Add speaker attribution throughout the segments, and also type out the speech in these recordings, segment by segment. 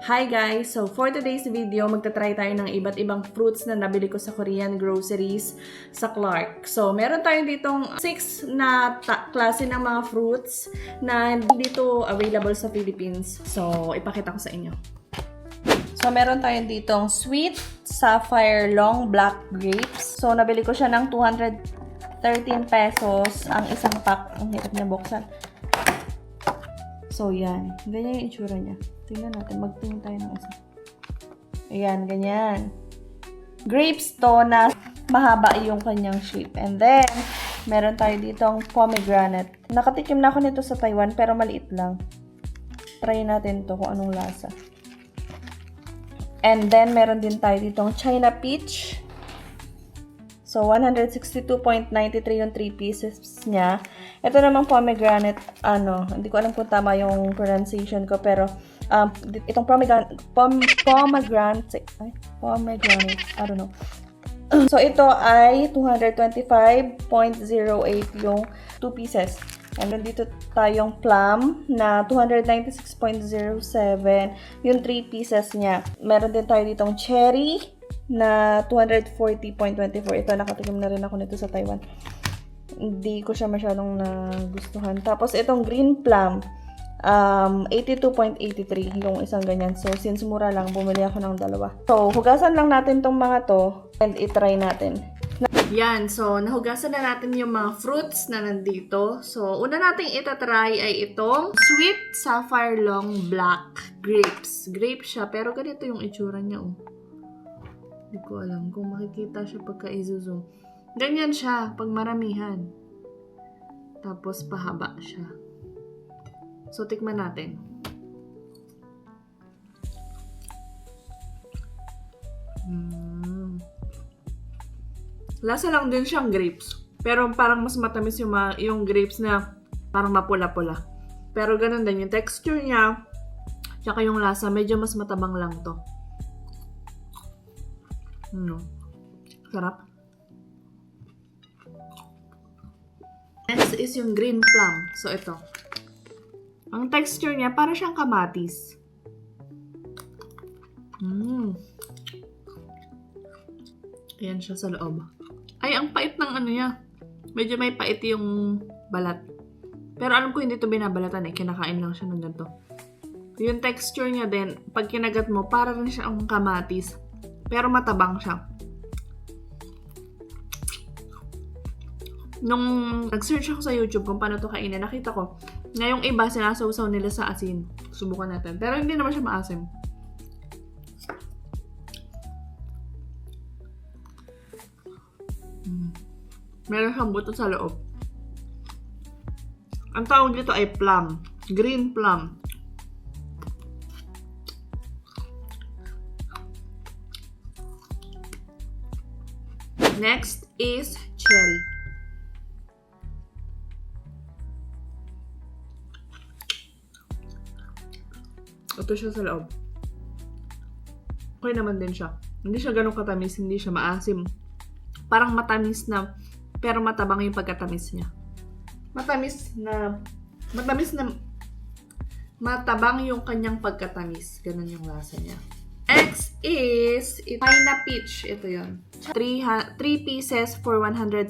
Speaker 1: Hi guys! So for today's video, magta-try tayo ng iba't ibang fruits na nabili ko sa Korean groceries sa Clark. So meron tayo ditong 6 na klase ng mga fruits na hindi dito available sa Philippines. So ipakita ko sa inyo. So meron tayo ditong sweet sapphire long black grapes. So nabili ko siya ng 213 pesos ang isang pack. Ang hirap niya buksan. So yan. Ganyan yung itsura niya. Tingnan natin. Magtingin tayo ng isa. Ayan, ganyan. Grapes to na mahaba yung kanyang shape. And then, meron tayo ditong pomegranate. Nakatikim na ako nito sa Taiwan, pero maliit lang. Try natin to kung anong lasa. And then, meron din tayo ditong China peach. So, 162.93 yung 3 pieces niya. Ito naman pomegranate, hindi ko alam kung tama yung pronunciation ko, pero itong pomegranate, I don't know. So, ito ay 225.08 yung 2 pieces. And then, dito tayong plum na 296.07 yung 3 pieces niya. Meron din tayo ditong cherry na 240.24. Ito, nakatikim na rin ako nito sa Taiwan. Hindi ko siya masyadong nagustuhan. Tapos, itong green plum, 82.83 yung isang ganyan. So, since mura lang, bumili ako ng dalawa. So, hugasan lang natin tong mga to and itry natin. Yan. So, nahugasan na natin yung mga fruits na nandito. So, una nating itatry ay itong sweet sapphire long black grapes. Grape siya, pero ganito yung itsura niya, oh. Hindi ko alam kung makikita siya pagka i-zoom. Ganyan siya pag maramihan. Tapos pahaba siya. So, tikman natin. Lasa lang din siyang grapes. Pero parang mas matamis yung grapes na parang mapula-pula. Pero ganun din yung texture niya. Tsaka yung lasa, medyo mas matabang lang to. Sarap. Next is yung green plum. So, ito. Ang texture niya, para siyang kamatis. Ayan siya sa loob. Ay, ang pait ng ano niya. Medyo may pait yung balat. Pero alam ko hindi ito binabalatan eh. Kinakain lang siya ng ganito. Yung texture niya din, pag kinagat mo, para rin siya ang kamatis. Pero matabang siya. Nung nag-search ako sa YouTube kung paano ito kainin, nakita ko na yung iba sinasawsaw nila sa asin. Subukan natin. Pero hindi naman siya maasim. Meron siyang buto sa loob. Ang tawag dito ay plum. Green plum. Next is cherry. Ito siya sa loob. Okay naman din siya. Hindi siya ganun katamis, hindi siya maasim. Parang matamis na, pero matabang yung pagkatamis niya. Matabang yung kanyang pagkatamis. Ganun yung lasa niya. Next is China peach. Ito yun. 3 pieces for 162.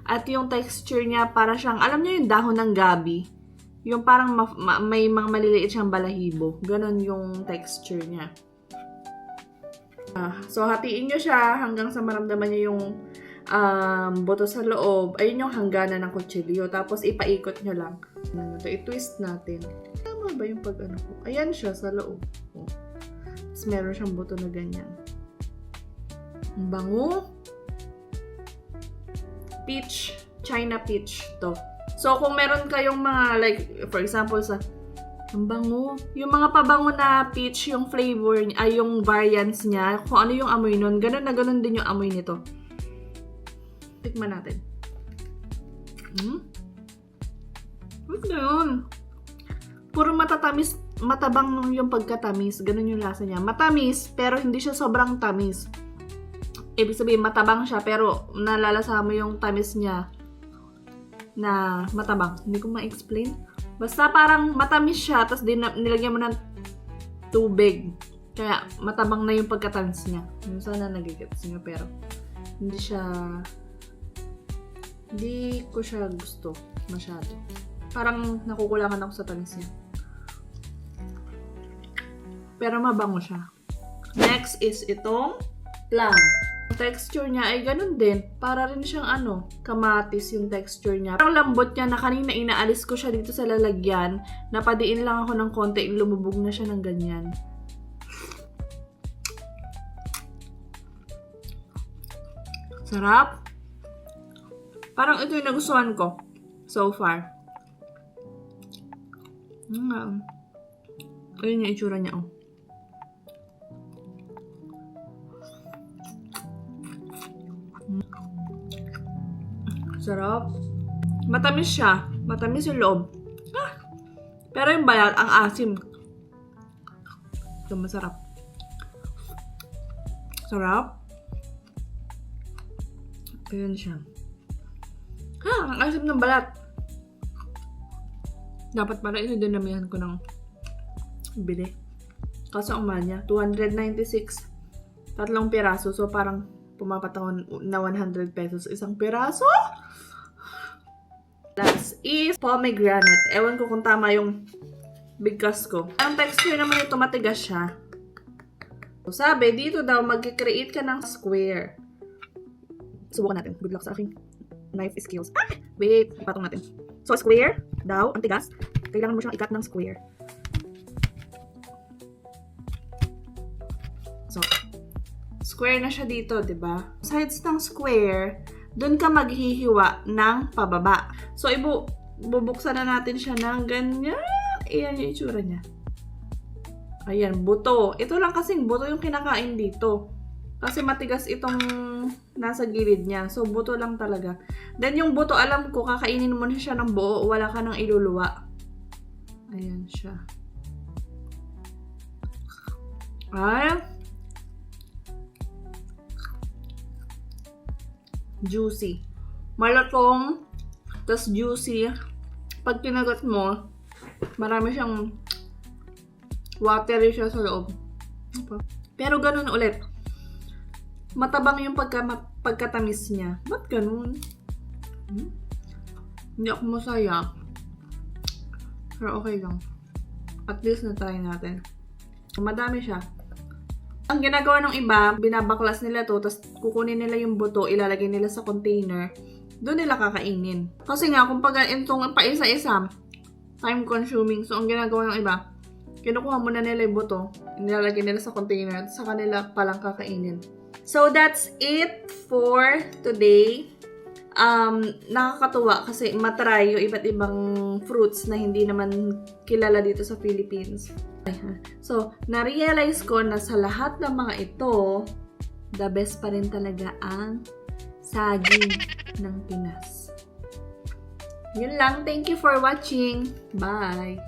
Speaker 1: At yung texture niya, para siyang, alam niyo yung dahon ng gabi? Yung parang may mga maliliit siyang balahibo. Ganon yung texture niya. So, hatiin nyo siya hanggang sa maramdaman nyo yung buto sa loob. Ayun yung hangganan ng kutsilyo. Tapos, ipaikot nyo lang. Ito, i-twist natin. Tama ba yung pag-ano ko? Ayan siya sa loob. Tapos, meron siyang buto na ganyan. Ang bango. Peach. China peach to. So, kung meron kayong mga, like, for example, ang bango. Yung mga pabango na peach, yung flavor, ay yung variants niya, kung ano yung amoy nun, ganun na ganun din yung amoy nito. Tikman natin. Wait na yun. Puro matatamis, matabang yung pagkatamis. Ganun yung lasa niya. Matamis, pero hindi siya sobrang tamis. Ibig sabihin, matabang siya, pero nalalasa mo yung tamis niya na matabang. Hindi ko ma-explain. Basta parang matamis siya, tapos nilagyan mo ng tubig. Kaya matabang na yung pagkatamis niya. Sana nagigets niyo, pero hindi ko siya gusto masyado. Parang nakukulangan ako sa tamis niya. Pero mabango siya. Next is itong plum. Ang texture niya ay ganun din. Para rin siyang kamatis yung texture niya. Ang lambot niya na kanina inaalis ko siya dito sa lalagyan. Napadiin lang ako ng konti, lumubog na siya ng ganyan. Sarap. Parang ito yung nagustuhan ko so far. Ayun yung itsura niya, oh. Sarap. Matamis siya. Matamis yung loob. Pero yung balat, ang asim. Ito masarap. Sarap. Ayun siya. Ang asim ng balat. Dapat pala ito dinamihan ko ng bili. Kaso ang mahal niya, 296. 3 piraso. So parang pumapatawan na 100 pesos isang piraso. Last is pomegranate. Ewan ko kung tama yung bigkas ko. Ang texture naman ito, matigas siya. So, sabi, dito daw mag-create ka ng square. Subukan natin. Good luck sa aking knife skills. Wait, ipatong natin. So, square daw, ang tigas. Kailangan mo siyang ikat ng square. So, square na siya dito, diba? Sides ng square, dun ka maghihiwa ng pababa. So, bubuksan na natin siya ng ganyan. Ayan yung itsura niya. Ayan, buto. Ito lang kasing buto yung kinakain dito. Kasi matigas itong nasa gilid niya. So, buto lang talaga. Then, yung buto, alam ko, kakainin mo na siya ng buo. Wala ka nang iluluwa. Ayan siya. Ay. Juicy. Malatong, tas juicy. Pag kinagat mo, marami siyang watery siya sa loob. Pero ganun ulit. Matabang yung pagkatamis niya. Ba't ganun? Hindi ako masaya. Pero okay lang. At least na-try natin. Madami siya. Ang ginagawa ng iba, binabaklas nila to, tapos kukunin nila yung buto, ilalagay nila sa container, doon nila kakainin. Kasi nga, kung pag itong paisa-isa, time consuming. So, ang ginagawa ng iba, kinukuha muna nila yung buto, nilalagay nila sa container, at sa kanila palang kakainin. So, that's it for today. Nakakatuwa kasi matry yung iba't ibang fruits na hindi naman kilala dito sa Philippines. So, na-realize ko na sa lahat ng mga ito, the best pa rin talaga ang saging ng Pinas. Yun lang. Thank you for watching. Bye!